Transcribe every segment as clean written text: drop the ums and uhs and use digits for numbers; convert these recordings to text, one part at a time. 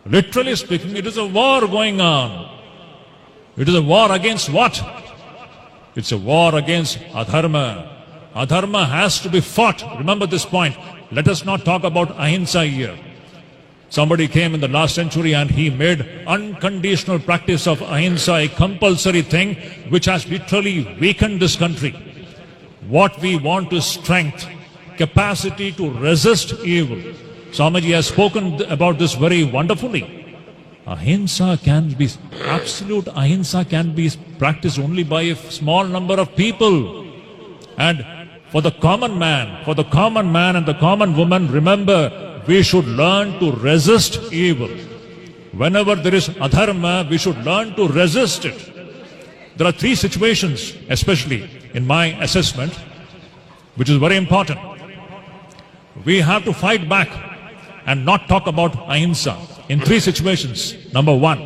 Literally speaking, it is a war going on. It is a war against what? It's a war against adharma. Adharma has to be fought. Remember this point. Let us not talk about ahimsa here. Somebody came in the last century and he made unconditional practice of ahimsa a compulsory thing which has literally weakened this country. What we want is strength, capacity to resist evil. Swamiji has spoken about this very wonderfully. Ahimsa can be, absolute ahimsa can be practiced only by a small number of people. And for the common man and the common woman, remember, we should learn to resist evil. Whenever there is adharma, we should learn to resist it. There are three situations, especially in my assessment, which is very important. We have to fight back and not talk about ahimsa in three situations. Number one,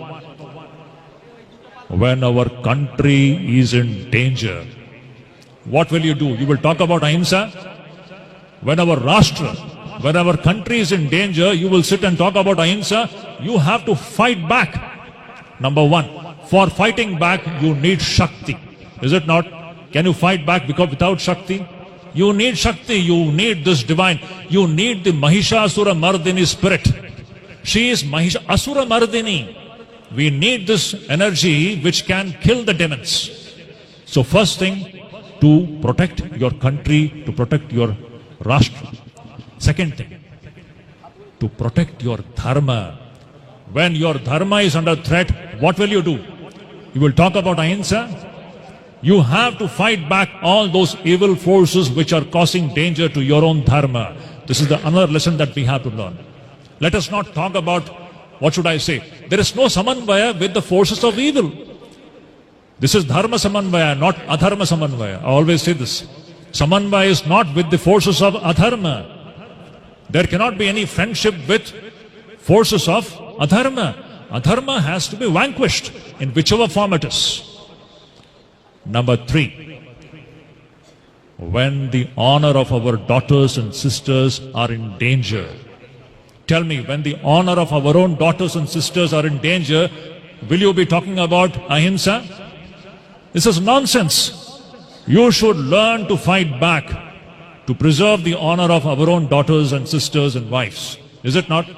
when our country is in danger, what will you do? You will talk about ahimsa? When our rashtra, when our country is in danger, you will sit and talk about ahimsa. You have to fight back. Number one, for fighting back, you need Shakti. Is it not? Can you fight back without Shakti? You need Shakti, you need this divine. You need the Mahishasura Mardini spirit. She is Asura Mardini. We need this energy which can kill the demons. So first thing, to protect your country, to protect your rashtra. Second thing, to protect your dharma. When your dharma is under threat, what will you do? You will talk about ahimsa. You have to fight back all those evil forces which are causing danger to your own dharma. This is another lesson that we have to learn. Let us not talk about, what should I say? There is no samanvaya with the forces of evil. This is dharma samanvaya, not adharma samanvaya. I always say this. Samanvaya is not with the forces of adharma. There cannot be any friendship with forces of adharma. Adharma has to be vanquished in whichever form it is. Number three, when the honor of our daughters and sisters are in danger. Tell me, when the honor of our own daughters and sisters are in danger, will you be talking about ahimsa? This is nonsense. You should learn to fight back, to preserve the honor of our own daughters and sisters and wives. Is it not?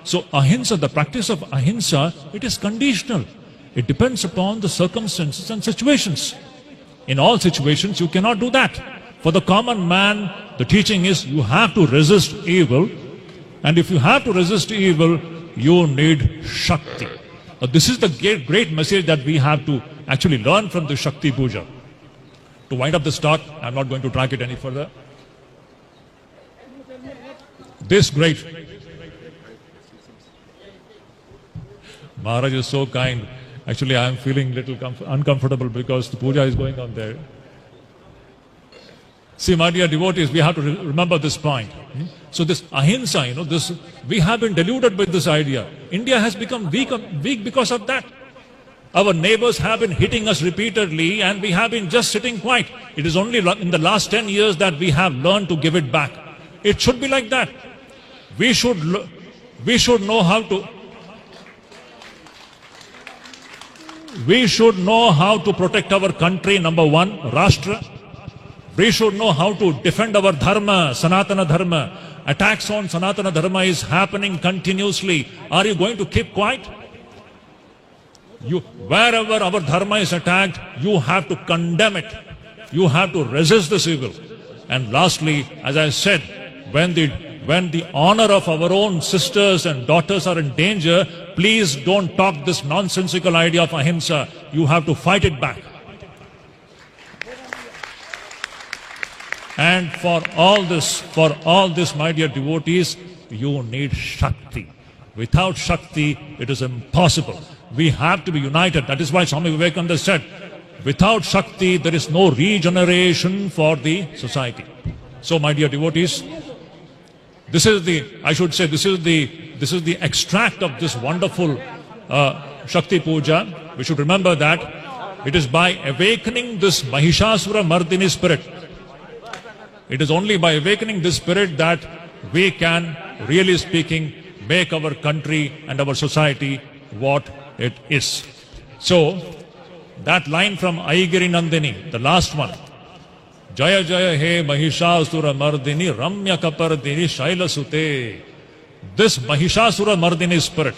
So ahimsa, the practice of ahimsa, it is conditional. It depends upon the circumstances and situations. In all situations, you cannot do that. For the common man, the teaching is you have to resist evil. And if you have to resist evil, you need Shakti. Now, this is the great message that we have to actually learn from the Shakti Puja. To wind up this talk, I'm not going to drag it any further. This great Maharaj is so kind. Actually, I am feeling a little uncomfortable because the puja is going on there. See, my dear devotees, we have to remember this point. So this ahimsa, we have been deluded with this idea. India has become weak because of that. Our neighbors have been hitting us repeatedly and we have been just sitting quiet. It is only in the last 10 years that we have learned to give it back. It should be like that. We should know how to... We should know how to protect our country, number one, Rashtra. We should know how to defend our dharma, Sanatana dharma. Attacks on Sanatana dharma is happening continuously. Are you going to keep quiet? Wherever our dharma is attacked, you have to condemn it. You have to resist this evil. And lastly, as I said, when the honor of our own sisters and daughters are in danger, please don't talk this nonsensical idea of ahimsa. You have to fight it back. And for all this, my dear devotees, you need Shakti. Without Shakti, it is impossible. We have to be united. That is why Swami Vivekananda said, without Shakti, there is no regeneration for the society. So, my dear devotees, this is the extract of this wonderful Shakti Puja. We should remember that it is by awakening this Mahishasura Mardini spirit. It is only by awakening this spirit that we can, really speaking, make our country and our society what it is. So, that line from Aigiri Nandini, the last one, Jaya Jaya He Mahishasura Mardini Ramya Kapardini Shaila Sute. This Mahishasura Mardini spirit,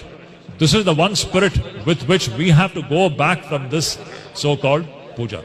this is the one spirit with which we have to go back from this so-called puja.